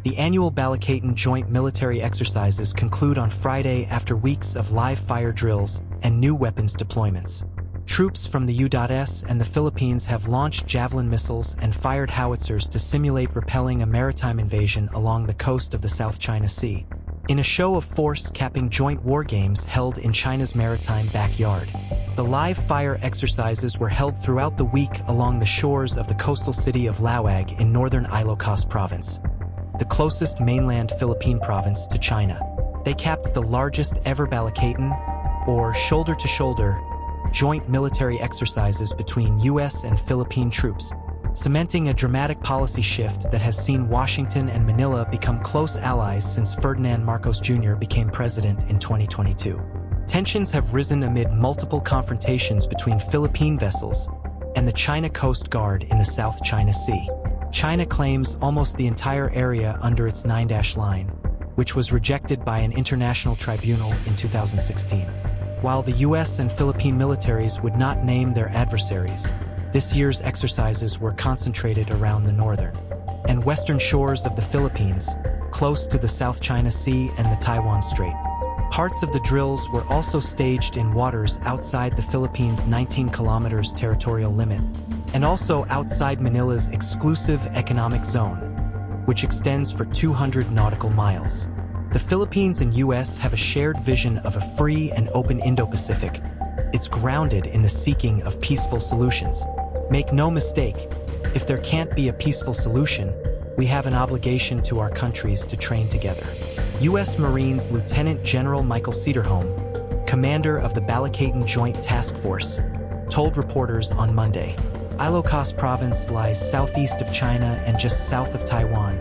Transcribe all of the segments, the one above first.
The annual Balikatan joint military exercises conclude on Friday after weeks of live fire drills and new weapons deployments. Troops from the U.S. and the Philippines have launched Javelin missiles and fired howitzers to simulate repelling a maritime invasion along the coast of the South China Sea, in a show of force capping joint war games held in China's maritime backyard. The live fire exercises were held throughout the week along the shores of the coastal city of Laoag in northern Ilocos Province, the closest mainland Philippine province to China. They capped the largest ever Balikatan, or shoulder-to-shoulder, joint military exercises between U.S. and Philippine troops, cementing a dramatic policy shift that has seen Washington and Manila become close allies since Ferdinand Marcos Jr. became president in 2022. Tensions have risen amid multiple confrontations between Philippine vessels and the China Coast Guard in the South China Sea. China claims almost the entire area under its 9-dash line, which was rejected by an international tribunal in 2016. While the U.S. and Philippine militaries would not name their adversaries, this year's exercises were concentrated around the northern and western shores of the Philippines, close to the South China Sea and the Taiwan Strait. Parts of the drills were also staged in waters outside the Philippines' 19 kilometers territorial limit, and also outside Manila's exclusive economic zone, which extends for 200 nautical miles. The Philippines and U.S. have a shared vision of a free and open Indo-Pacific. It's grounded in the seeking of peaceful solutions. Make no mistake, if there can't be a peaceful solution, we have an obligation to our countries to train together. U.S. Marines Lieutenant General Michael Cederholm, commander of the Balikatan Joint Task Force, told reporters on Monday, Ilocos Province lies southeast of China and just south of Taiwan,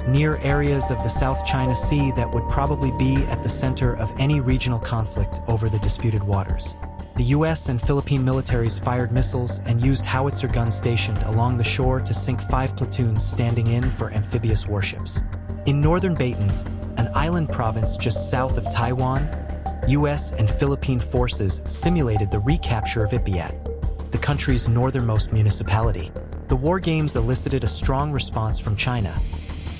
near areas of the South China Sea that would probably be at the center of any regional conflict over the disputed waters. The U.S. and Philippine militaries fired missiles and used howitzer guns stationed along the shore to sink 5 platoons standing in for amphibious warships. In northern Batanes, an island province just south of Taiwan, U.S. and Philippine forces simulated the recapture of Ipiat, the country's northernmost municipality. The war games elicited a strong response from China,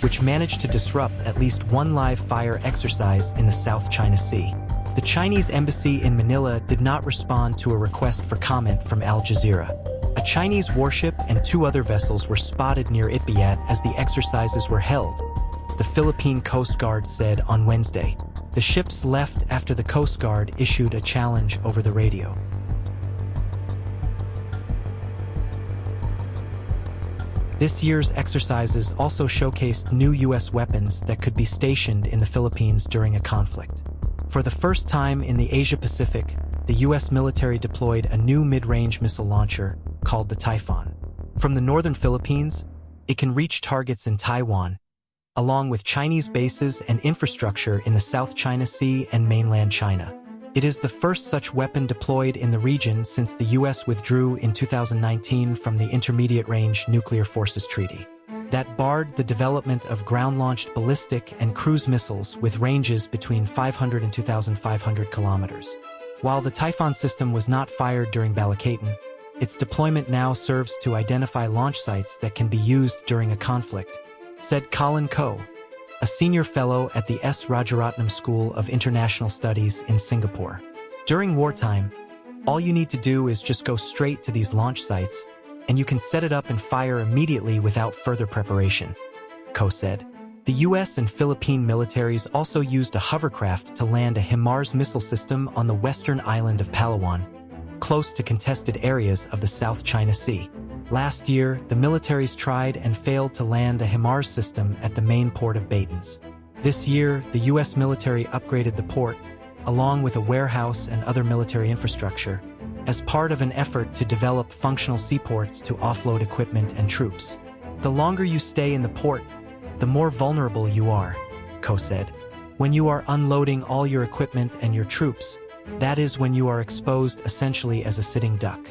which managed to disrupt at least one live fire exercise in the South China Sea. The Chinese embassy in Manila did not respond to a request for comment from Al Jazeera. A Chinese warship and 2 other vessels were spotted near Ipiat as the exercises were held, the Philippine Coast Guard said on Wednesday. The ships left after the Coast Guard issued a challenge over the radio. This year's exercises also showcased new U.S. weapons that could be stationed in the Philippines during a conflict. For the first time in the Asia-Pacific, the U.S. military deployed a new mid-range missile launcher called the Typhoon. From the northern Philippines, it can reach targets in Taiwan, along with Chinese bases and infrastructure in the South China Sea and mainland China. It is the first such weapon deployed in the region since the U.S. withdrew in 2019 from the Intermediate-Range Nuclear Forces Treaty that barred the development of ground-launched ballistic and cruise missiles with ranges between 500 and 2,500 kilometers. While the Typhoon system was not fired during Balikatan, its deployment now serves to identify launch sites that can be used during a conflict, said Colin Koh, a senior fellow at the S. Rajaratnam School of International Studies in Singapore. During wartime, all you need to do is just go straight to these launch sites, and you can set it up and fire immediately without further preparation, Koh said. The U.S. and Philippine militaries also used a hovercraft to land a HIMARS missile system on the western island of Palawan, close to contested areas of the South China Sea. Last year, the militaries tried and failed to land a HIMARS system at the main port of Batanes. This year, the U.S. military upgraded the port, along with a warehouse and other military infrastructure, as part of an effort to develop functional seaports to offload equipment and troops. The longer you stay in the port, the more vulnerable you are, Koh said. When you are unloading all your equipment and your troops, that is when you are exposed essentially as a sitting duck.